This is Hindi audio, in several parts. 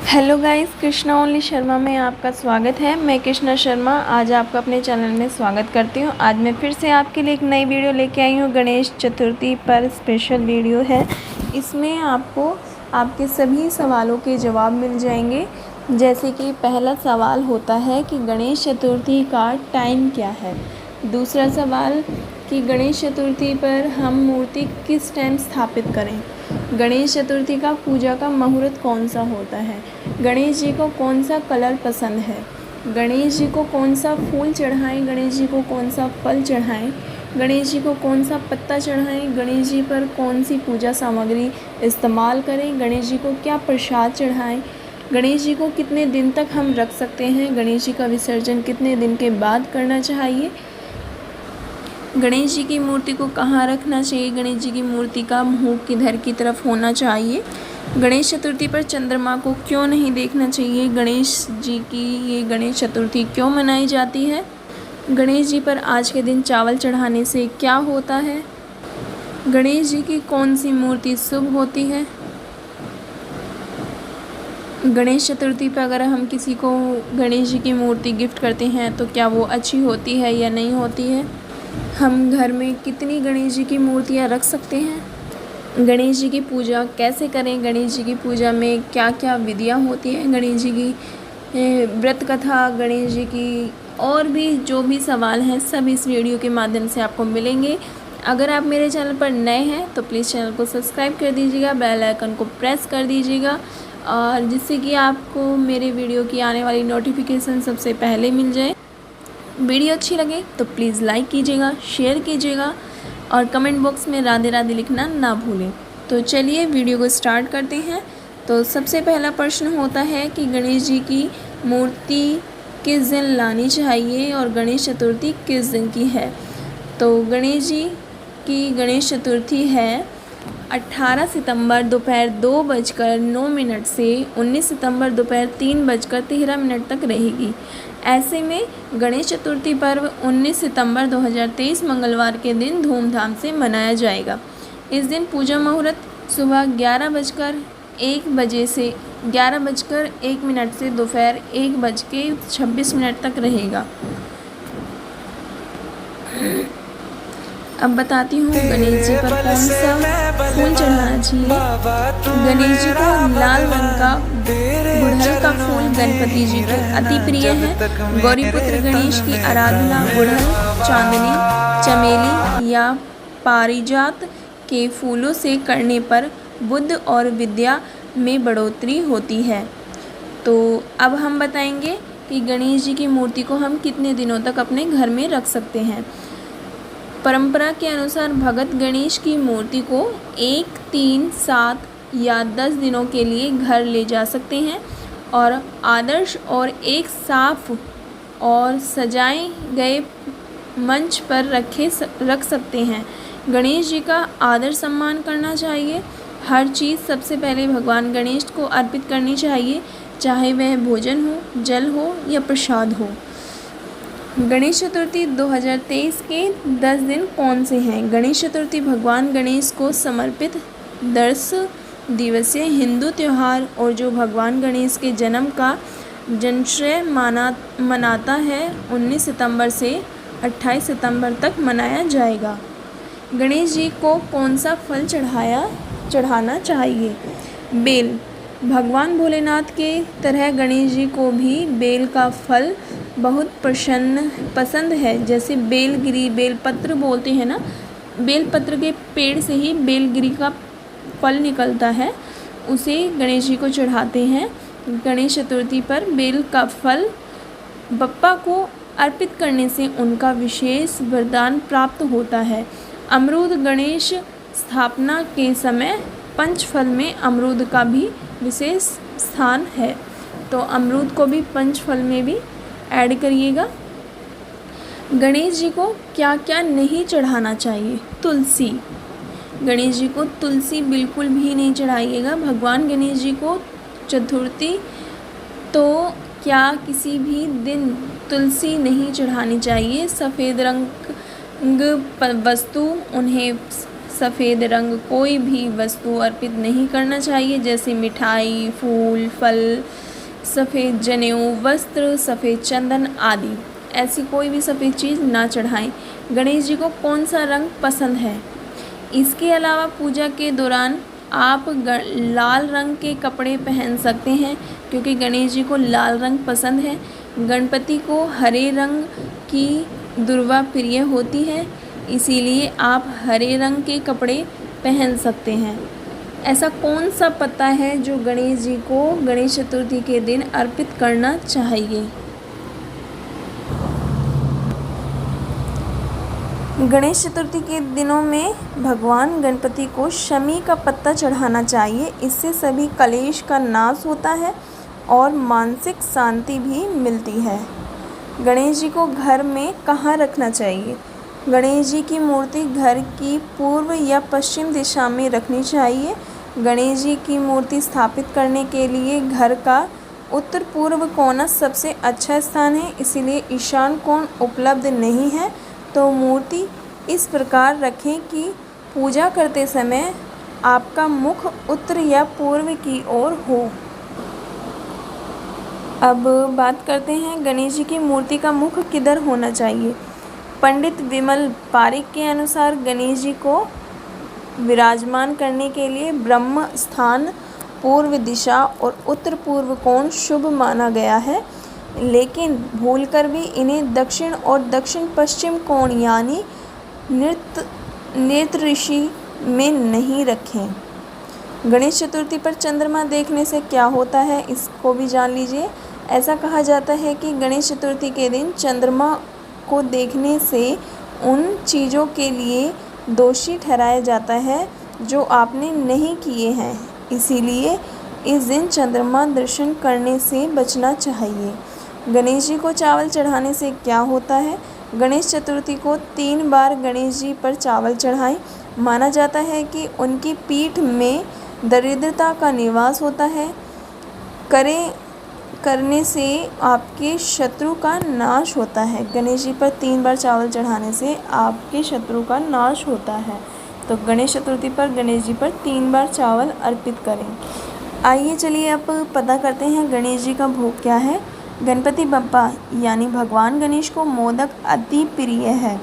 Hello guys, Krishna only Sharma में आपका स्वागत है। मैं कृष्णा शर्मा आज आपका अपने चैनल में स्वागत करती हूँ। आज मैं फिर से आपके लिए एक नई वीडियो लेके आई हूँ। गणेश चतुर्थी पर स्पेशल वीडियो है। इसमें आपको आपके सभी सवालों के जवाब मिल जाएंगे। जैसे कि पहला सवाल होता है कि गणेश चतुर्थी का टाइम क्या है। दूसरा सवाल कि गणेश चतुर्थी पर हम मूर्ति किस टाइम स्थापित करें। गणेश चतुर्थी का पूजा का मुहूर्त कौन सा होता है। गणेश जी को कौन सा कलर पसंद है। गणेश जी को कौन सा फूल चढ़ाएं। गणेश जी को कौन सा फल चढ़ाएं। गणेश जी को कौन सा पत्ता चढ़ाएं। गणेश जी पर कौन सी पूजा सामग्री इस्तेमाल करें। गणेश जी को क्या प्रसाद चढ़ाएं। गणेश जी को कितने दिन तक हम रख सकते हैं। गणेश जी का विसर्जन कितने दिन के बाद करना चाहिए। गणेश जी की मूर्ति को कहाँ रखना चाहिए। गणेश जी की मूर्ति का मुँह किधर की तरफ होना चाहिए। गणेश चतुर्थी पर चंद्रमा को क्यों नहीं देखना चाहिए। गणेश जी की ये गणेश चतुर्थी क्यों मनाई जाती है। गणेश जी पर आज के दिन चावल चढ़ाने से क्या होता है। गणेश जी की कौन सी मूर्ति शुभ होती है। गणेश चतुर्थी पर अगर हम किसी को गणेश जी की मूर्ति गिफ्ट करते हैं तो क्या वो अच्छी होती है या नहीं होती है। हम घर में कितनी गणेश जी की मूर्तियाँ रख सकते हैं। गणेश जी की पूजा कैसे करें। गणेश जी की पूजा में क्या क्या विधियाँ होती हैं। गणेश जी की व्रत कथा, गणेश जी की और भी जो भी सवाल हैं सब इस वीडियो के माध्यम से आपको मिलेंगे। अगर आप मेरे चैनल पर नए हैं तो प्लीज़ चैनल को सब्सक्राइब कर दीजिएगा, बेल आइकन को प्रेस कर दीजिएगा और जिससे कि आपको मेरे वीडियो की आने वाली नोटिफिकेशन सबसे पहले मिल जाए। वीडियो अच्छी लगे तो प्लीज़ लाइक कीजिएगा, शेयर कीजिएगा और कमेंट बॉक्स में राधे राधे लिखना ना भूलें। तो चलिए वीडियो को स्टार्ट करते हैं। तो सबसे पहला प्रश्न होता है कि गणेश जी की मूर्ति किस दिन लानी चाहिए और गणेश चतुर्थी किस दिन की है। तो गणेश जी की गणेश चतुर्थी है 18 सितंबर दोपहर 2:09 से 19 सितंबर दोपहर 3:13 तक रहेगी। ऐसे में गणेश चतुर्थी पर्व 19 सितंबर 2023 मंगलवार के दिन धूमधाम से मनाया जाएगा। इस दिन पूजा मुहूर्त सुबह 11:01 से 11:01 से दोपहर 1:26 तक रहेगा। अब बताती हूँ गणेश जी पर कौन सा फूल चढ़ाना चाहिए। गणेश जी को लाल रंग का गुड़हल का फूल गणपति जी के अति प्रिय है। गौरीपुत्र गणेश की आराधना गुड़हल, चांदनी, चमेली या पारिजात के फूलों से करने पर बुद्धि और विद्या में बढ़ोतरी होती है। तो अब हम बताएंगे कि गणेश जी की मूर्ति को हम कितने दिनों तक अपने घर में रख सकते हैं। परंपरा के अनुसार भगत गणेश की मूर्ति को 1, 3, 7 या 10 दिनों के लिए घर ले जा सकते हैं और आदर्श और एक साफ और सजाए गए मंच पर रख सकते हैं। गणेश जी का आदर सम्मान करना चाहिए। हर चीज़ सबसे पहले भगवान गणेश को अर्पित करनी चाहिए, चाहे वह भोजन हो, जल हो या प्रसाद हो। गणेश चतुर्थी 2023 के 10 दिन कौन से हैं। गणेश चतुर्थी भगवान गणेश को समर्पित 10 दिवसीय हिंदू त्यौहार और जो भगवान गणेश के जन्म का जन्मोत्सव मनाता है 19 सितंबर से 28 सितंबर तक मनाया जाएगा। गणेश जी को कौन सा फल चढ़ाना चाहिए। बेल। भगवान भोलेनाथ के तरह गणेश जी को भी बेल का फल बहुत पसंद है। जैसे बेलगिरी, बेलपत्र बोलते हैं ना, बेलपत्र के पेड़ से ही बेलगिरी का फल निकलता है, उसे गणेश जी को चढ़ाते हैं। गणेश चतुर्थी पर बेल का फल बप्पा को अर्पित करने से उनका विशेष वरदान प्राप्त होता है। अमरूद। गणेश स्थापना के समय पंचफल में अमरूद का भी विशेष स्थान है, तो अमरूद को भी पंचफल में भी ऐड करिएगा। गणेश जी को क्या क्या नहीं चढ़ाना चाहिए। तुलसी। गणेश जी को तुलसी बिल्कुल भी नहीं चढ़ाइएगा। भगवान गणेश जी को चतुर्थी तो क्या किसी भी दिन तुलसी नहीं चढ़ानी चाहिए। सफ़ेद रंग वस्तु उन्हें सफ़ेद रंग कोई भी वस्तु अर्पित नहीं करना चाहिए, जैसे मिठाई, फूल, फल, सफ़ेद जनेऊ, वस्त्र, सफ़ेद चंदन आदि। ऐसी कोई भी सफ़ेद चीज़ ना चढ़ाएं। गणेश जी को कौन सा रंग पसंद है? इसके अलावा पूजा के दौरान आप लाल रंग के कपड़े पहन सकते हैं, क्योंकि गणेश जी को लाल रंग पसंद है। गणपति को हरे रंग की दुर्वा प्रिय होती है, इसीलिए आप हरे रंग के कपड़े पहन सकते हैं। ऐसा कौन सा पत्ता है जो गणेश जी को गणेश चतुर्थी के दिन अर्पित करना चाहिए? गणेश चतुर्थी के दिनों में भगवान गणपति को शमी का पत्ता चढ़ाना चाहिए। इससे सभी कलेश का नाश होता है और मानसिक शांति भी मिलती है। गणेश जी को घर में कहाँ रखना चाहिए? गणेश जी की मूर्ति घर की पूर्व या पश्चिम दिशा में रखनी चाहिए। गणेश जी की मूर्ति स्थापित करने के लिए घर का उत्तर पूर्व कोना सबसे अच्छा स्थान है, इसीलिए ईशान कोण उपलब्ध नहीं है, तो मूर्ति इस प्रकार रखें कि पूजा करते समय आपका मुख उत्तर या पूर्व की ओर हो। अब बात करते हैं गणेश जी की मूर्ति का मुख किधर होना चाहिए। पंडित विमल पारिक के अनुसार गणेश जी को विराजमान करने के लिए ब्रह्म स्थान, पूर्व दिशा और उत्तर पूर्व कोण शुभ माना गया है, लेकिन भूलकर भी इन्हें दक्षिण और दक्षिण पश्चिम कोण यानी नेत्र ऋषि में नहीं रखें। गणेश चतुर्थी पर चंद्रमा देखने से क्या होता है, इसको भी जान लीजिए। ऐसा कहा जाता है कि गणेश चतुर्थी के दिन चंद्रमा को देखने से उन चीज़ों के लिए दोषी ठहराया जाता है जो आपने नहीं किए हैं, इसीलिए इस दिन चंद्रमा दर्शन करने से बचना चाहिए। गणेश जी को चावल चढ़ाने से क्या होता है? गणेश चतुर्थी को 3 बार गणेश जी पर चावल चढ़ाएं। माना जाता है कि उनकी पीठ में दरिद्रता का निवास होता है। करने से आपके शत्रु का नाश होता है। गणेश जी पर 3 बार चावल चढ़ाने से आपके शत्रु का नाश होता है। तो गणेश चतुर्थी पर गणेश जी पर 3 बार चावल अर्पित करें। आइए चलिए अब पता करते हैं गणेश जी का भोग क्या है। गणपति बप्पा यानी भगवान गणेश को मोदक अति प्रिय है,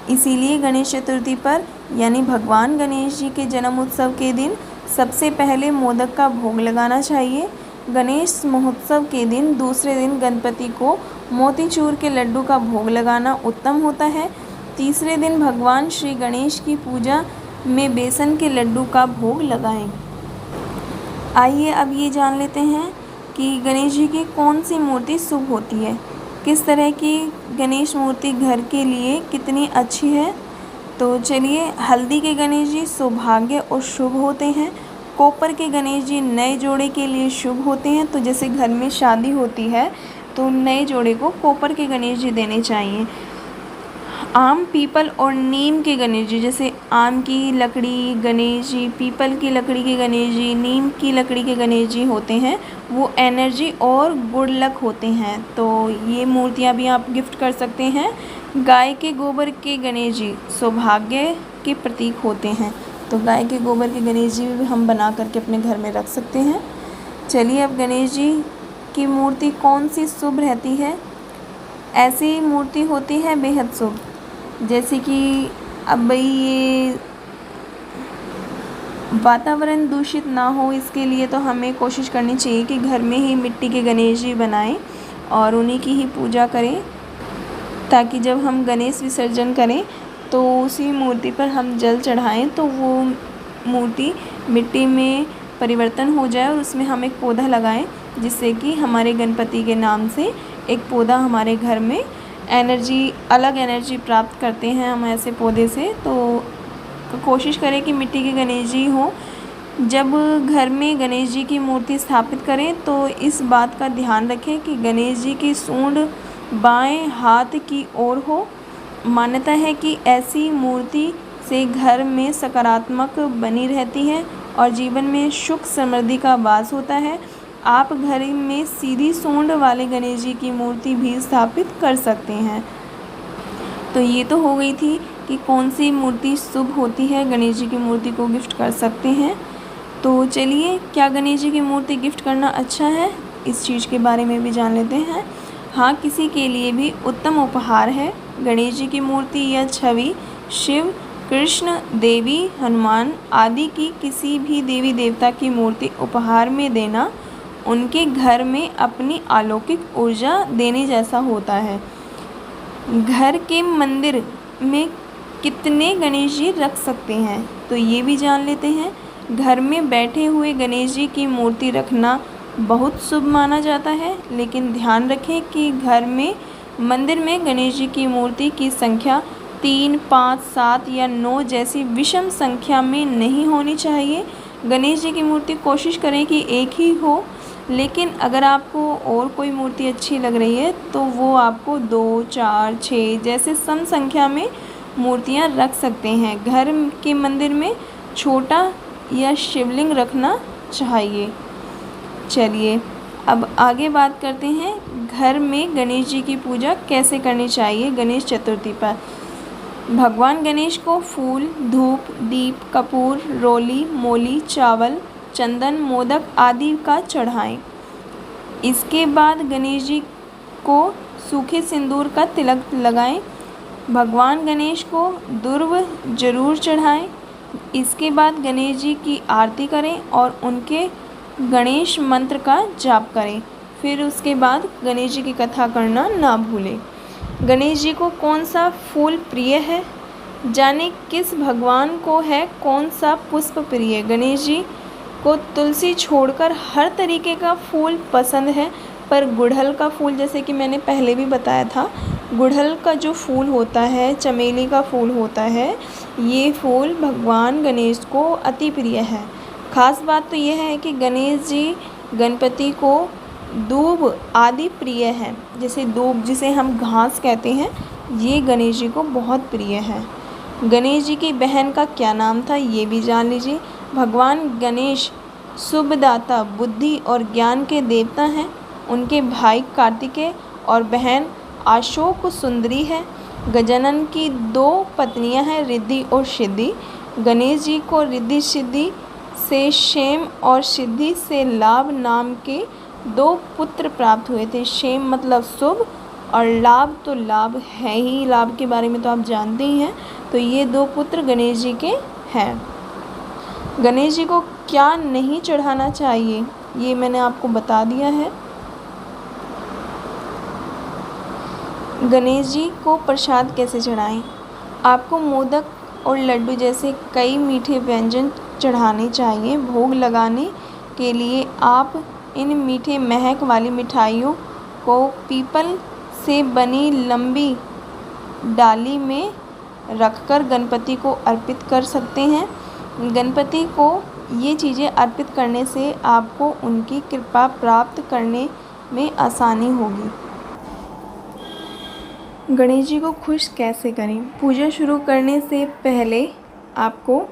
इसीलिए गणेश चतुर्थी पर यानी भगवान गणेश जी के जन्म उत्सव के दिन सबसे पहले मोदक का भोग लगाना चाहिए। गणेश महोत्सव के दिन दूसरे दिन गणपति को मोतीचूर के लड्डू का भोग लगाना उत्तम होता है। तीसरे दिन भगवान श्री गणेश की पूजा में बेसन के लड्डू का भोग लगाएं। आइए अब ये जान लेते हैं कि गणेश जी की कौन सी मूर्ति शुभ होती है। किस तरह की गणेश मूर्ति घर के लिए कितनी अच्छी है। तो चलिए, हल्दी के गणेश जी सौभाग्य और शुभ होते हैं। कॉपर के गणेश जी नए जोड़े के लिए शुभ होते हैं। तो जैसे घर में शादी होती है तो नए जोड़े को कॉपर के गणेश जी देने चाहिए। आम, पीपल और नीम के गणेश जी, जैसे आम की लकड़ी गणेश जी, पीपल की लकड़ी के गणेश जी, नीम की लकड़ी के गणेश जी होते हैं, वो एनर्जी और गुड लक होते हैं। तो ये मूर्तियाँ भी आप गिफ्ट कर सकते हैं। गाय के गोबर के गणेश जी सौभाग्य के प्रतीक होते हैं। तो गाय के गोबर के गणेश जी भी हम बना करके अपने घर में रख सकते हैं। चलिए, अब गणेश जी की मूर्ति कौन सी शुभ रहती है। ऐसी मूर्ति होती है बेहद शुभ, जैसे कि अब भाई ये वातावरण दूषित ना हो, इसके लिए तो हमें कोशिश करनी चाहिए कि घर में ही मिट्टी के गणेश जी बनाएं और उन्हीं की ही पूजा करें, ताकि जब हम गणेश विसर्जन करें तो उसी मूर्ति पर हम जल चढ़ाएं तो वो मूर्ति मिट्टी में परिवर्तन हो जाए और उसमें हम एक पौधा लगाएं, जिससे कि हमारे गणपति के नाम से एक पौधा हमारे घर में अलग एनर्जी प्राप्त करते हैं हम ऐसे पौधे से। तो कोशिश करें कि मिट्टी के गणेश जी हों। जब घर में गणेश जी की मूर्ति स्थापित करें तो इस बात का ध्यान रखें कि गणेश जी की सूंड बाएं हाथ की ओर हो। मान्यता है कि ऐसी मूर्ति से घर में सकारात्मक बनी रहती है और जीवन में सुख समृद्धि का वास होता है। आप घर में सीधी सूंड वाले गणेश जी की मूर्ति भी स्थापित कर सकते हैं। तो ये तो हो गई थी कि कौन सी मूर्ति शुभ होती है, गणेश जी की मूर्ति को गिफ्ट कर सकते हैं। तो चलिए, क्या गणेश जी की मूर्ति गिफ्ट करना अच्छा है, इस चीज़ के बारे में भी जान लेते हैं। हाँ, किसी के लिए भी उत्तम उपहार है। गणेश जी की मूर्ति या छवि शिव, कृष्ण, देवी, हनुमान आदि की किसी भी देवी देवता की मूर्ति उपहार में देना उनके घर में अपनी अलौकिक ऊर्जा देने जैसा होता है। घर के मंदिर में कितने गणेश जी रख सकते हैं, तो ये भी जान लेते हैं। घर में बैठे हुए गणेश जी की मूर्ति रखना बहुत शुभ माना जाता है, लेकिन ध्यान रखें कि घर में मंदिर में गणेश जी की मूर्ति की संख्या 3, 5, 7 या 9 जैसी विषम संख्या में नहीं होनी चाहिए। गणेश जी की मूर्ति कोशिश करें कि एक ही हो, लेकिन अगर आपको और कोई मूर्ति अच्छी लग रही है तो वो आपको 2, 4, 6 जैसे सम संख्या में मूर्तियां रख सकते हैं। घर के मंदिर में छोटा या शिवलिंग रखना चाहिए। चलिए, अब आगे बात करते हैं घर में गणेश जी की पूजा कैसे करनी चाहिए। गणेश चतुर्थी पर भगवान गणेश को फूल, धूप, दीप, कपूर, रोली, मोली, चावल, चंदन, मोदक आदि का चढ़ाएं। इसके बाद गणेश जी को सूखे सिंदूर का तिलक लगाएं। भगवान गणेश को दुर्व जरूर चढ़ाएं। इसके बाद गणेश जी की आरती करें और उनके गणेश मंत्र का जाप करें। फिर उसके बाद गणेश जी की कथा करना ना भूलें। गणेश जी को कौन सा फूल प्रिय है, जाने किस भगवान को है कौन सा पुष्प प्रिय। गणेश जी को तुलसी छोड़कर हर तरीके का फूल पसंद है, पर गुड़हल का फूल, जैसे कि मैंने पहले भी बताया था, गुड़हल का जो फूल होता है, चमेली का फूल होता है, ये फूल भगवान गणेश को अति प्रिय है। खास बात तो यह है कि गणेश जी गणपति को दूब आदि प्रिय है। जैसे दूब, जिसे हम घास कहते हैं, ये गणेश जी को बहुत प्रिय है। गणेश जी की बहन का क्या नाम था, ये भी जान लीजिए। भगवान गणेश शुभदाता, बुद्धि और ज्ञान के देवता हैं। उनके भाई कार्तिकेय और बहन अशोक सुंदरी है। गजानन की 2 पत्नियां हैं, रिद्धि और सिद्धि। गणेश जी को रिद्धि सिद्धि से क्षेम और सिद्धि से लाभ नाम के 2 पुत्र प्राप्त हुए थे। क्षेम मतलब शुभ और लाभ तो लाभ है ही, लाभ के बारे में तो आप जानते ही हैं। तो ये 2 पुत्र गणेश जी के हैं। गणेश जी को क्या नहीं चढ़ाना चाहिए, ये मैंने आपको बता दिया है। गणेश जी को प्रसाद कैसे चढ़ाएं। आपको मोदक और लड्डू जैसे कई मीठे व्यंजन चढ़ाने चाहिए। भोग लगाने के लिए आप इन मीठे महक वाली मिठाइयों को पीपल से बनी लंबी डाली में रखकर गणपति को अर्पित कर सकते हैं। गणपति को ये चीज़ें अर्पित करने से आपको उनकी कृपा प्राप्त करने में आसानी होगी। गणेश जी को खुश कैसे करें। पूजा शुरू करने से पहले आपको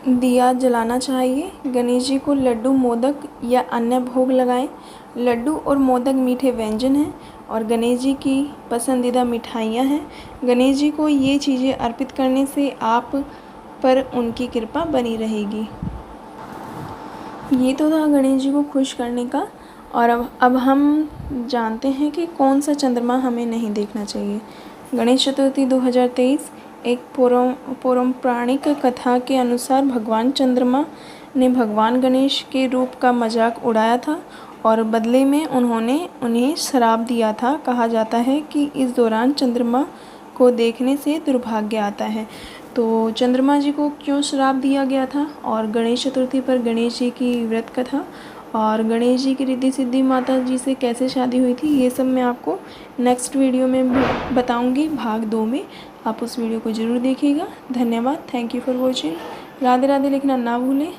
दिया जलाना चाहिए। गणेश जी को लड्डू, मोदक या अन्य भोग लगाएं। लड्डू और मोदक मीठे व्यंजन हैं और गणेश जी की पसंदीदा मिठाइयाँ हैं। गणेश जी को ये चीज़ें अर्पित करने से आप पर उनकी कृपा बनी रहेगी। ये तो था गणेश जी को खुश करने का। और अब हम जानते हैं कि कौन सा चंद्रमा हमें नहीं देखना चाहिए। गणेश चतुर्थी 2023 एक पौराणिक कथा के अनुसार भगवान चंद्रमा ने भगवान गणेश के रूप का मजाक उड़ाया था और बदले में उन्होंने उन्हें श्राप दिया था। कहा जाता है कि इस दौरान चंद्रमा को देखने से दुर्भाग्य आता है। तो चंद्रमा जी को क्यों श्राप दिया गया था और गणेश चतुर्थी पर गणेश जी की व्रत कथा और गणेश जी की रिद्धि सिद्धि माता जी से कैसे शादी हुई थी, ये सब मैं आपको नेक्स्ट वीडियो में बताऊंगी, भाग 2 में। आप उस वीडियो को ज़रूर देखिएगा। धन्यवाद। Thank you for watching. Radhe Radhe लिखना ना भूलें।